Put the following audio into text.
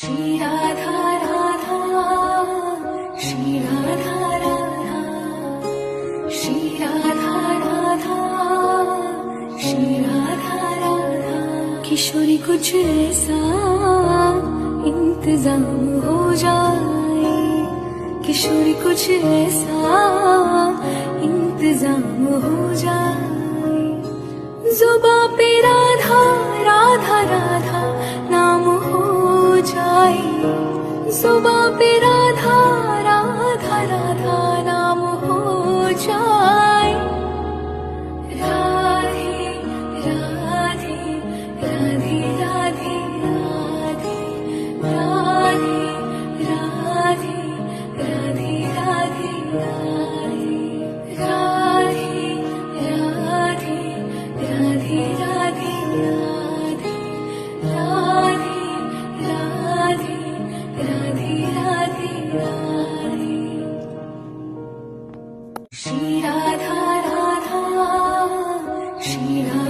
श्री राधा राधा श्री राधा राधा श्री राधा राधा श्री राधा राधा किशोरी कुछ ऐसा इंतजाम हो जाए किशोरी कुछ ऐसा इंतजाम हो जाए जुबां पे राधा राधा राधा नाम हो जाए जुबां पे राधा राधा राधा नाम हो जाए राधे राधे राधे राधे राधे राधे राधे राधे राधे राधे राधे राधे राधे राधे राधे राधे राधे राधे श्री राधा राधा श्री राधा